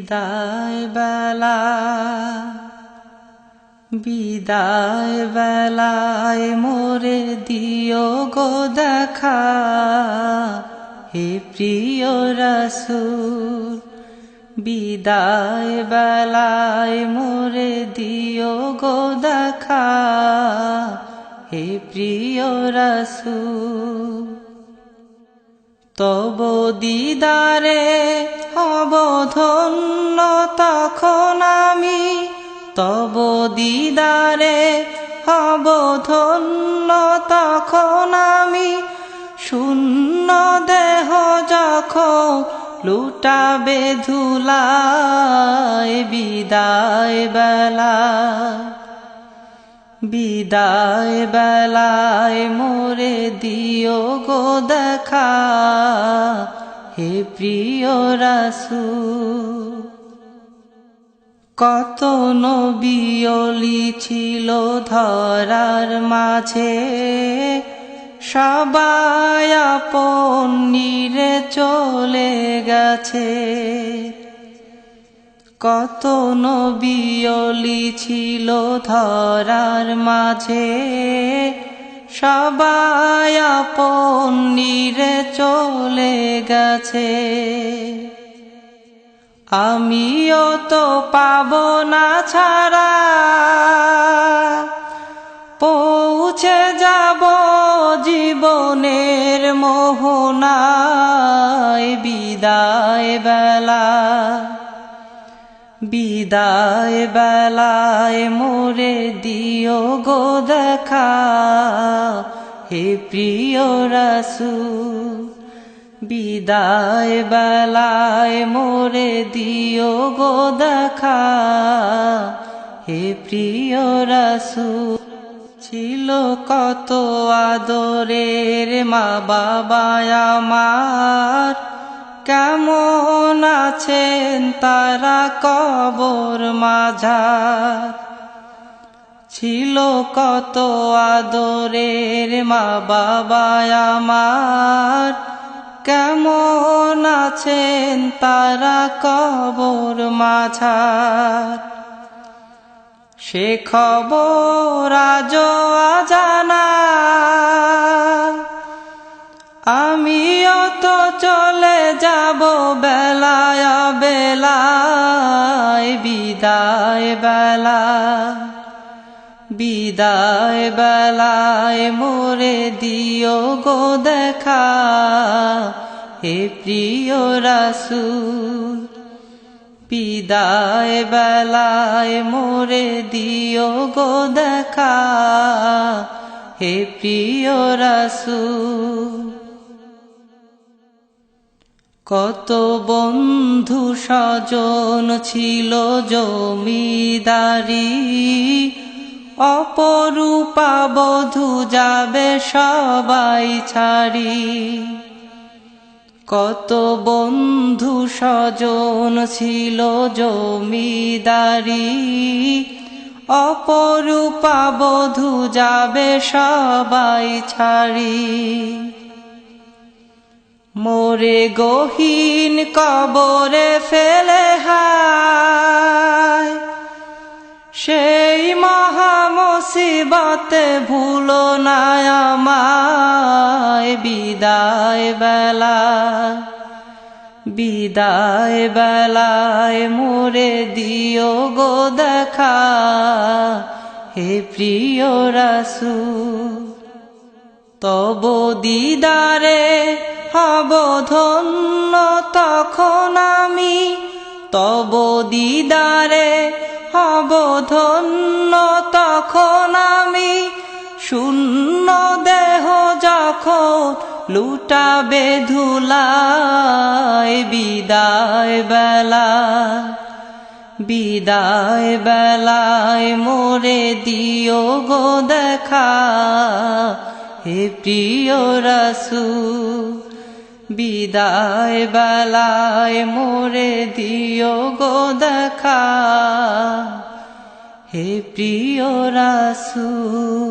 বিদায় বেলা বিদায় বেলায় মোরে দিও গো দেখা, হে প্রিয় রাসূল। বিদায় বেলায় মোরে দিও গো দেখা, হে প্রিয় রাসূল। তব দিদারে হব ধন্য তখন আমি, তব দিদারে হব ধন্য তখন আমি। শূন্য দেহ যখন লুটাবে ধুলায়, বিদায় বেলা বিদায় বেলায় মোরে দিও গো দেখা, হে প্রিয় রাসূল। কত নবী ওলি ছিল ধরার মাঝে, সবাই আপন নিরে চলে গেছে। কত নবী ওলি ছিল ধরার মাঝে, সবাই আপন নিরে চলে গেছে। আমিও তো পাব না ছাড়া, পৌঁছে যাব জীবনের মোহনায়। বিদায় বেলা বিদায় বেলায় মোরে দিও গো দেখা, হে প্রিয় রাসূল। বিদায় বেলায় মোরে দিও গো দেখা, হে প্রিয় রাসূল। ছিল কত আদরের মা বাবা আমার, কেমন আছেন তারা কবর মাঝার। ছিল কত আদরের মা বাবা আমার, কেমন আছেন তারা কবর মাঝার। সে খবর আজও অজানা, আমিও তো চলে যাব বেলায় বেলায়। বিদায় বেলা বিদায় বেলায় মোরে দিও গো দেখা, হে প্রিয় রাসূল। বিদায় বেলায় মোরে দিও গো দেখা, হে প্রিয় রাসূল। কত বন্ধু স্বজন ছিল জমিদারি, অপরূপা বধূ যাবে সবাই ছাড়ি। কত বন্ধু স্বজন ছিল জমিদারি, অপরূপা বধূ যাবে সবাই ছাড়ি। মোরে গহীন কবরে ফেলে হায়, সেই মহা মুসিবতে ভুলো না আমায়। বিদায় বেলা বিদায় বেলায় মোরে দিও গো দেখা, হে প্রিয় রাসূল। তব দিদারে হব ধন্য তখন আমি, তব দিদারে হব ধন্য তখন আমি। শূন্য দেহ যখন লুটাবে ধুলায়, বিদায় বেলা বিদায় বেলায় মোরে দিও গো দেখা, হে প্রিয় রাসূল। বিদায় বেলায় মোরে দিও গো দেখা, হে প্রিয় রাসূল।